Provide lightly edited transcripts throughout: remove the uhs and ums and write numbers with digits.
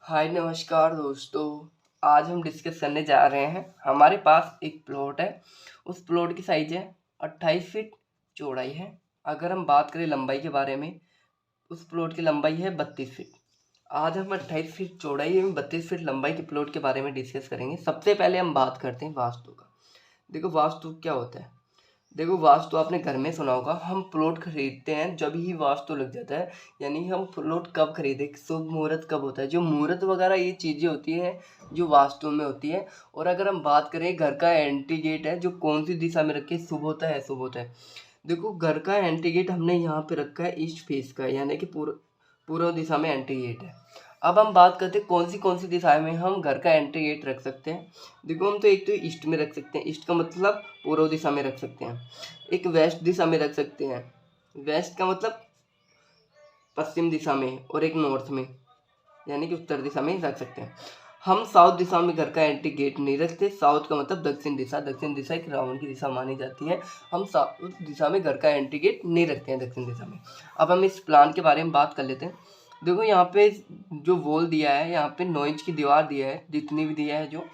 हाय नमस्कार दोस्तों। आज हम डिस्कस करने जा रहे हैं। हमारे पास एक प्लॉट है। उस प्लॉट की साइज है 28 फीट चौड़ाई है। अगर हम बात करें लंबाई के बारे में, उस प्लॉट की लंबाई है 32 फीट। आज हम 28 फीट चौड़ाई एवं 32 फीट लंबाई के प्लॉट के बारे में डिस्कस करेंगे। सबसे पहले हम बात करते हैं वास्तु का। देखो वास्तु क्या होता है। देखो वास्तु आपने घर में सुना होगा। हम प्लॉट खरीदते हैं जब ही वास्तु लग जाता है। यानी हम प्लॉट कब खरीदे, शुभ मुहूर्त कब होता है, जो मुहूर्त वगैरह ये चीज़ें होती हैं जो वास्तु में होती है। और अगर हम बात करें घर का एंट्री गेट है जो कौन सी दिशा में रखे, शुभ होता है शुभ होता है। देखो घर का एंट्री गेट हमने यहाँ पे रखा है ईस्ट फेस का, यानी कि पूर्व दिशा में एंट्री गेट है। अब हम बात करते हैं कौन सी दिशा में हम घर का एंट्री गेट रख सकते हैं। देखो हम तो एक तो ईस्ट में रख सकते हैं, ईस्ट का मतलब पूर्व दिशा में रख सकते हैं। एक वेस्ट दिशा में रख सकते हैं, वेस्ट का मतलब पश्चिम दिशा में। और एक नॉर्थ में यानी कि उत्तर दिशा में रख सकते हैं। हम साउथ दिशा में घर का एंट्री गेट नहीं रखते। साउथ का मतलब दक्षिण दिशा, दक्षिण दिशा एक रावण की दिशा मानी जाती है। हम साउथ दिशा में घर का एंट्री गेट नहीं रखते हैं दक्षिण दिशा में। अब हम इस प्लान के बारे में बात कर लेते हैं। देखो यहाँ पे जो वॉल दिया है, यहाँ पे 9 इंच की दीवार दिया है, जितनी भी दिया है जो।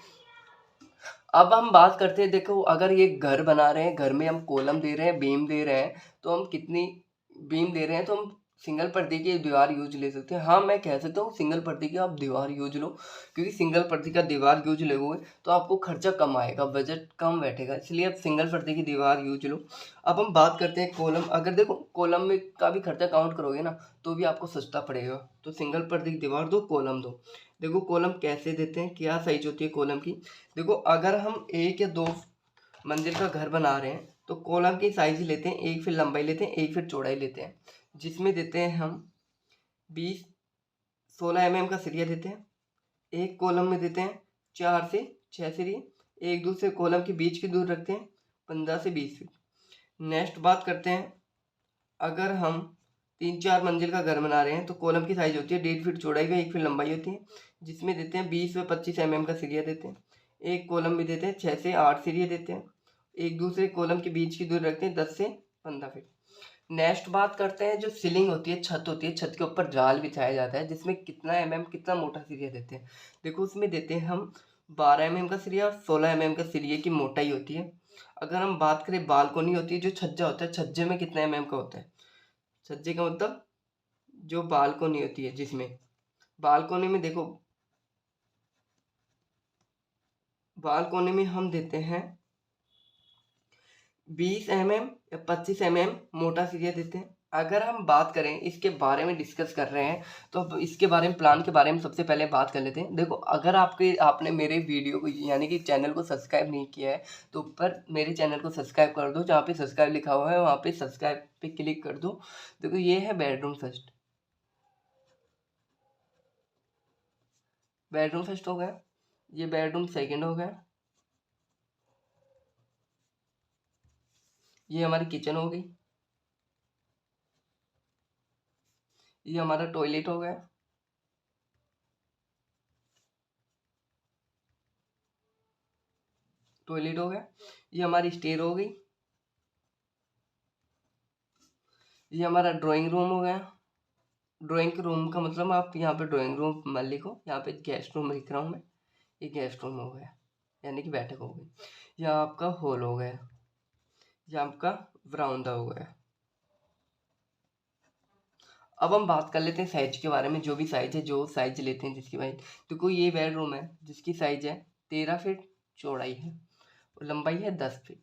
अब हम बात करते हैं, देखो अगर ये घर बना रहे हैं, घर में हम कॉलम दे रहे हैं, बीम दे रहे हैं, तो हम कितनी बीम दे रहे हैं, तो हम सिंगल पर्दे की दीवार यूज ले सकते हैं। हाँ मैं कह सकता हूँ सिंगल पर्दे की आप दीवार यूज लो, क्योंकि सिंगल पर्दे का दीवार यूज लोगे तो आपको खर्चा कम आएगा, बजट कम बैठेगा, इसलिए आप सिंगल पर्दे की दीवार यूज लो। अब हम बात करते हैं कॉलम। अगर देखो कॉलम में का भी खर्चा काउंट करोगे ना तो भी आपको सस्ता पड़ेगा। तो सिंगल पर्दे की दीवार दो, कॉलम दो। देखो कॉलम कैसे देते हैं, क्या साइज होती है कॉलम की। देखो अगर हम 1 या 2 मंजिल का घर बना रहे हैं तो कॉलम की साइज लेते हैं, 1 फीट लंबाई लेते हैं, 1 फीट चौड़ाई लेते हैं, जिसमें देते हैं हम 16 mm का सरिया देते हैं। एक कॉलम में देते हैं 4 से 6 सरिये। एक दूसरे कॉलम के बीच की दूर रखते हैं 15 से 20 फीट। नेक्स्ट बात करते हैं, अगर हम 3-4 मंजिल का घर बना रहे हैं तो कॉलम की साइज होती है 1.5 फीट चौड़ाई व 1 फीट लंबाई होती है, जिसमें देते हैं 20 व 25 mm का सरिया देते हैं। एक कॉलम भी देते हैं 6 से 8 सरिये देते हैं। एक दूसरे कॉलम के बीच की दूरी रखते हैं 10 से 15 फीट। नेक्स्ट बात करते हैं, जो सीलिंग होती है, छत होती है, छत के ऊपर जाल बिछाया जाता है, जिसमें कितना कितना मोटा सरिया देते हैं। देखो उसमें देते हैं हम 12 mm का सरिया और 16 mm का सरिये की मोटाई होती है। अगर हम बात करें बालकोनी होती है, जो छज्जा होता है, छज्जे में कितना का होता है। छज्जे का मतलब जो बालकोनी होती है, जिसमें बालकोनी में देखो, बालकोनी में हम देते हैं 20 या 25 मोटा सरिया देते हैं। अगर हम बात करें इसके बारे में डिस्कस कर रहे हैं तो अब इसके बारे में, प्लान के बारे में सबसे पहले बात कर लेते हैं। देखो अगर आपने मेरे वीडियो को यानी कि चैनल को सब्सक्राइब नहीं किया है तो ऊपर मेरे चैनल को सब्सक्राइब कर दो, जहाँ पे सब्सक्राइब लिखा हुआ है वहाँ पे सब्सक्राइब पे क्लिक कर दो। देखो ये है बेडरूम फर्स्ट, बेडरूम फर्स्ट हो गया। ये बेडरूम सेकंड हो गया। ये हमारी किचन हो गई। ये हमारा टॉयलेट हो गया। टॉयलेट हो गया। ये हमारी स्टेयर हो गई। ये हमारा ड्राइंग रूम हो गया। ड्राइंग रूम का मतलब आप यहाँ पे ड्राइंग रूम मान लिखो, यहाँ पे गेस्ट रूम लिख रहा हूँ मैं। ये गेस्ट रूम हो गया यानी कि बैठक हो गई। यह आपका हॉल हो गया। यह आपका बरामदा हो गया। अब हम बात कर लेते हैं साइज के बारे में। जो भी साइज है, जो साइज लेते हैं जिसकी भाई, देखो ये बेडरूम है जिसकी साइज है 13 फीट चौड़ाई है और लंबाई है 10 फीट।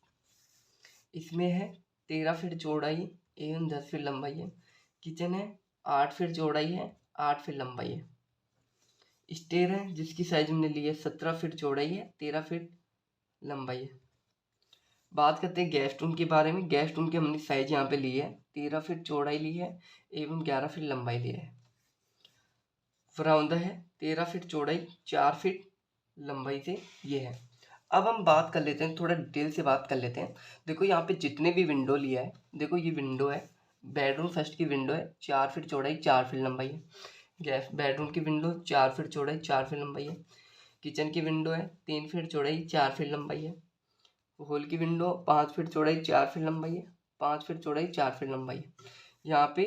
इसमें है 13 फीट चौड़ाई एवं 10 फीट लंबाई है। किचन है 8 फीट चौड़ाई है, 8 फीट लंबाई है। स्टेयर है जिसकी साइज हमने ली है 17 फीट चौड़ाई है, 13 फीट लंबाई है। बात करते हैं गेस्ट रूम के बारे में। गेस्ट रूम की हमने साइज यहाँ पे ली है 13 फीट चौड़ाई ली है एवं 11 फीट लंबाई ली है। बरामदा है 13 फीट चौड़ाई, 4 फीट लंबाई से ये है। अब हम बात कर लेते हैं, थोड़ा डिटेल से बात कर लेते हैं। देखो यहाँ पे जितने भी विंडो लिया है, देखो ये विंडो है, बेडरूम फर्स्ट की विंडो है 4 फीट चौड़ाई, 4 फीट लंबाई है। गैस बेडरूम की विंडो 4 फीट चौड़ाई, 4 फीट लंबाई है। किचन की विंडो है 3 फीट चौड़ाई, 4 फीट लंबाई है। हॉल की विंडो 5 फीट चौड़ाई, 4 फीट लंबाई है। 5 फीट चौड़ाई, 4 फीट लंबाई है। यहाँ पे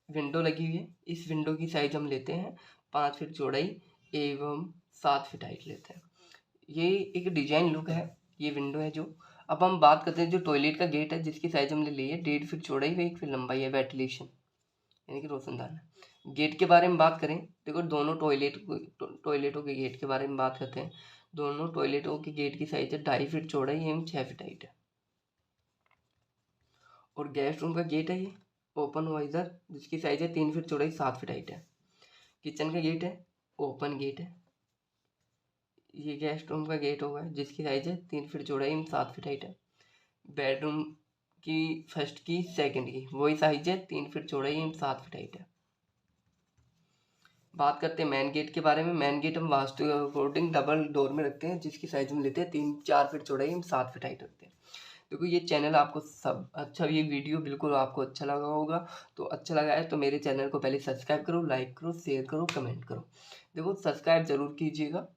विंडो लगी हुई है, इस विंडो की साइज हम लेते हैं 5 फीट चौड़ाई एवं 7 फीट हाइट लेते हैं। ये एक डिजाइन लुक है, ये विंडो है जो। अब हम बात करते हैं जो टॉयलेट का गेट है, जिसकी साइज हमने ली है 1.5 फीट चौड़ाई व 1 फीट लंबाई है, वेंटिलेशन यानी कि रोशनदान। गेट के बारे में बात करें, देखो दोनों टॉयलेटों के गेट के बारे में बात करते हैं। दोनों टॉयलेटों के गेट की साइज है 2.5 फीट चौड़ाई एवं 6 फीट हाइट है। और गेस्ट रूम का गेट है ये ओपन हुआ इधर, जिसकी साइज है 3 फीट चौड़ाई 7 फीट हाइट है। किचन का गेट है ओपन गेट है, ये गेस्ट रूम का गेट होगा जिसकी साइज है 3 फीट चौड़ाई एवं 7 फीट हाइट है। बेडरूम की फर्स्ट की सेकंड की वही साइज है 3 फीट चौड़ाई एवं 7 फीट हाइट है। बात करते हैं मेन गेट के बारे में। मेन गेट हम वास्तु के अकॉर्डिंग डबल डोर में रखते हैं, जिसकी साइज हम लेते हैं 3-4 फीट चौड़ाई एवं 7 फीट हाइट रखते हैं। देखो ये चैनल आपको सब अच्छा, ये वीडियो बिल्कुल आपको अच्छा लगा होगा। तो अच्छा लगा है तो मेरे चैनल को पहले सब्सक्राइब करो, लाइक करो, शेयर करो, कमेंट करो। देखो सब्सक्राइब ज़रूर कीजिएगा।